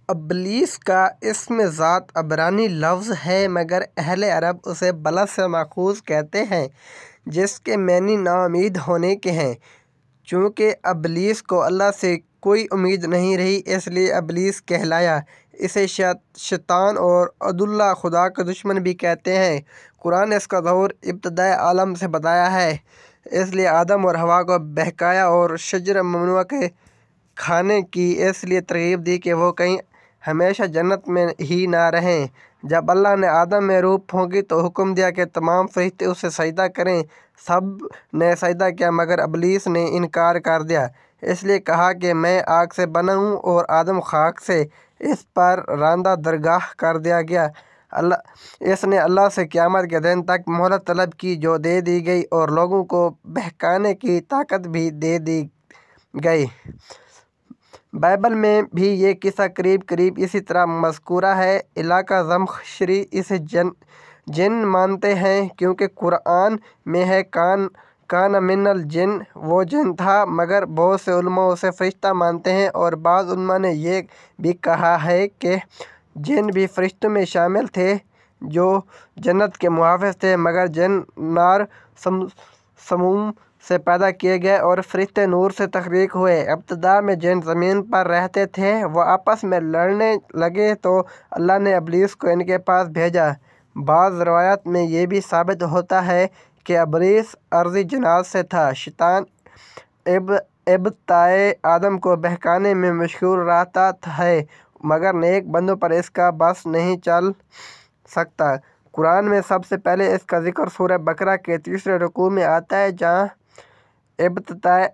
ابلیس کا اسم ذات عبرانی لفظ ہے مگر اہل عرب اسے بلد سے ماخوذ کہتے ہیں جس کے معنی ناامید ہونے کے ہیں۔ چونکہ ابلیس کو اللہ سے کوئی امید نہیں رہی اس لیے ابلیس کہلایا۔ اسے شیطان اور عدواللہ خدا کا دشمن بھی کہتے ہیں۔ قرآن نے اس کا ظہور ابتدائے عالم سے بتایا ہے، اس لیے آدم اور حوا کو بہکایا اور شجرہ ممنوعہ کے کھانے کی اس لیے ترغیب دی کہ وہ کہیں ہمیشہ جنت میں ہی نہ رہیں۔ جب اللہ نے آدم میں روح پھونکی تو حکم دیا کہ تمام فرشتے اسے سجدہ کریں۔ سب نے سجدہ کیا مگر ابلیس نے انکار کر دیا۔ اس لیے کہا کہ میں آگ سے بنا ہوں اور آدم خاک سے۔ اس پر راندہ درگاہ کر دیا گیا۔ اس نے اللہ سے قیامت کے دن تک مہلت طلب کی جو دے دی گئی اور لوگوں کو بہکانے کی طاقت بھی دے دی گئی۔ بائبل میں بھی یہ قصہ قریب اسی طرح مذکورہ ہے۔ علاقہ زمخشری اسے جن مانتے ہیں کیونکہ قرآن میں ہے کان من الجن، وہ جن تھا، مگر بہت سے علماء اسے فرشتہ مانتے ہیں اور بعض علماء نے یہ بھی کہا ہے کہ جن بھی فرشتوں میں شامل تھے جو جنت کے محافظ تھے، مگر جن نار سموم سے پیدا کیے گئے اور فرشتے نور سے تخلیق ہوئے۔ ابتدا میں جن زمین پر رہتے تھے وہ آپس میں لڑنے لگے تو اللہ نے ابلیس کو ان کے پاس بھیجا۔ بعض روایات میں یہ بھی ثابت ہوتا ہے کہ ابلیس ارضی جنات سے تھا۔ شیطان ابتدائے آدم کو بہکانے میں مشغول رہتا ہے مگر نیک بندوں پر اس کا بس نہیں چل سکتا۔ قرآن میں سب سے پہلے اس کا ذکر سورہ بقرہ کے 3 رکوع میں آتا ہے جہاں ابتدائے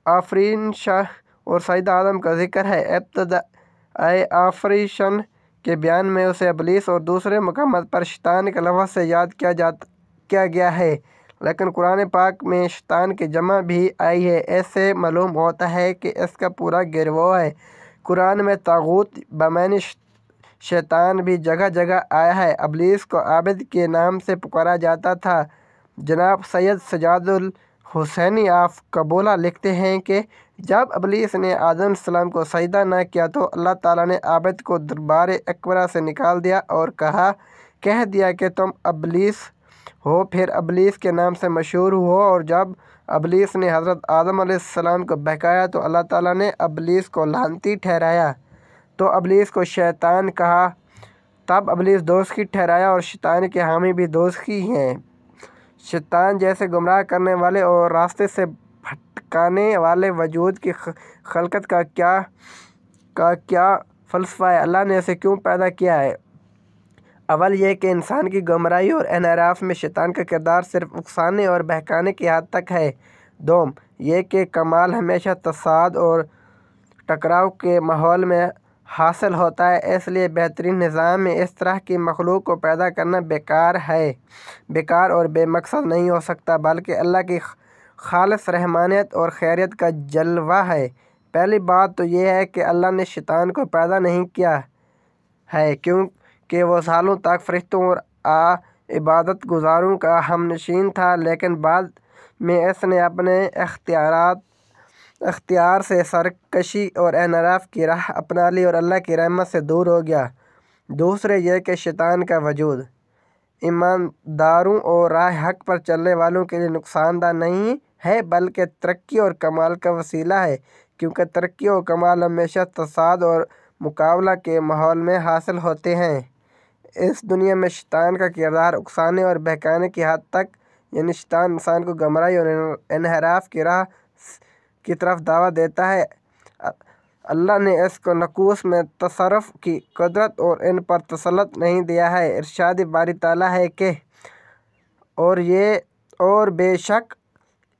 آفرینش اور سیدنا آدم کا ذکر ہے۔ ابتدائے آفریشن کے بیان میں اسے ابلیس اور دوسرے مقامات پر شیطان کے لفظ سے یاد کیا گیا ہے، لیکن قرآن پاک میں شیطان کی جمع بھی آئی ہے۔ اس سے معلوم ہوتا ہے کہ اس کا پورا گروہ ہے۔ قرآن میں طاغوت بمعنی شیطان بھی جگہ جگہ آیا ہے۔ ابلیس کو عابد کے نام سے پکارا جاتا تھا۔ جناب سید سجاد الحسینی آف کابل لکھتے ہیں کہ جب ابلیس نے آدم علیہ السلام کو سجدہ نہ کیا تو اللہ تعالیٰ نے عابد کو دربار اکبر سے نکال دیا اور کہہ دیا کہ تم ابلیس ہو، پھر ابلیس کے نام سے مشہور ہو۔ اور جب ابلیس نے حضرت آدم علیہ السلام کو بہکایا تو اللہ تعالیٰ نے ابلیس کو لعنتی ٹھہرایا تو ابلیس کو شیطان کہا۔ تب ابلیس دوزخی ٹھہرایا اور شیطان کے حامی بھی دوزخی ہیں۔ شیطان جیسے گمراہ کرنے والے اور راستے سے بھٹکانے والے وجود کی خلقت کا کیا فلسفہ ہے؟ اللہ نے اسے کیوں پیدا کیا ہے؟ اول یہ کہ انسان کی گمراہی اور انحراف میں شیطان کا کردار صرف اکسانے اور بہکانے کی حد تک ہے۔ دوم یہ کہ کمال ہمیشہ تصادم اور ٹکراؤ کے ماحول میں حاصل ہوتا ہے، اس لیے بہترین نظام میں اس طرح کی مخلوق کو پیدا کرنا بیکار اور بے مقصد نہیں ہو سکتا بلکہ اللہ کی خالص رحمانیت اور خیریت کا جلوہ ہے۔ پہلی بات تو یہ ہے کہ اللہ نے شیطان کو پیدا نہیں کیا ہے کیونکہ وہ سالوں تک فرشتوں اور عبادت گزاروں کا ہم نشین تھا، لیکن بعد میں اس نے اپنے اختیار سے سرکشی اور انحراف کی راہ اپنا لی اور اللہ کی رحمت سے دور ہو گیا۔ دوسرے یہ کہ شیطان کا وجود ایمانداروں اور راہ حق پر چلنے والوں کے لیے نقصان دہ نہیں ہے بلکہ ترقی اور کمال کا وسیلہ ہے، کیونکہ ترقی اور کمال ہمیشہ تصادم اور مقابلہ کے ماحول میں حاصل ہوتے ہیں۔ اس دنیا میں شیطان کا کردار اکسانے اور بہکانے کی حد تک، یعنی شیطان انسان کو گمراہی اور انحراف کی راہ کی طرف دعوت دیتا ہے۔ اللہ نے اس کو نقوص میں تصرف کی قدرت اور ان پر تسلط نہیں دیا ہے۔ ارشاد باری تعالیٰ ہے کہ اور بے شک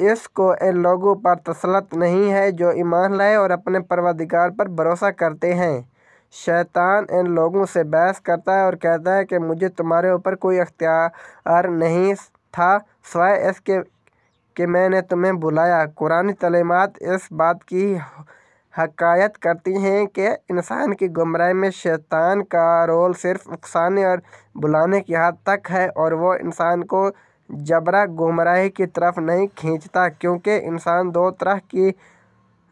اس کو ان لوگوں پر تسلط نہیں ہے جو ایمان لائے اور اپنے پروردگار پر بھروسہ کرتے ہیں۔ شیطان ان لوگوں سے بحث کرتا ہے اور کہتا ہے کہ مجھے تمہارے اوپر کوئی اختیار نہیں تھا سوائے اس کے کہ میں نے تمہیں بلایا۔ قرآنی تعلیمات اس بات کی حکایت کرتی ہیں کہ انسان کی گمراہی میں شیطان کا رول صرف اکسانے اور بلانے کی حد تک ہے اور وہ انسان کو جبرا گمراہی کی طرف نہیں کھینچتا، کیونکہ انسان دو طرح کی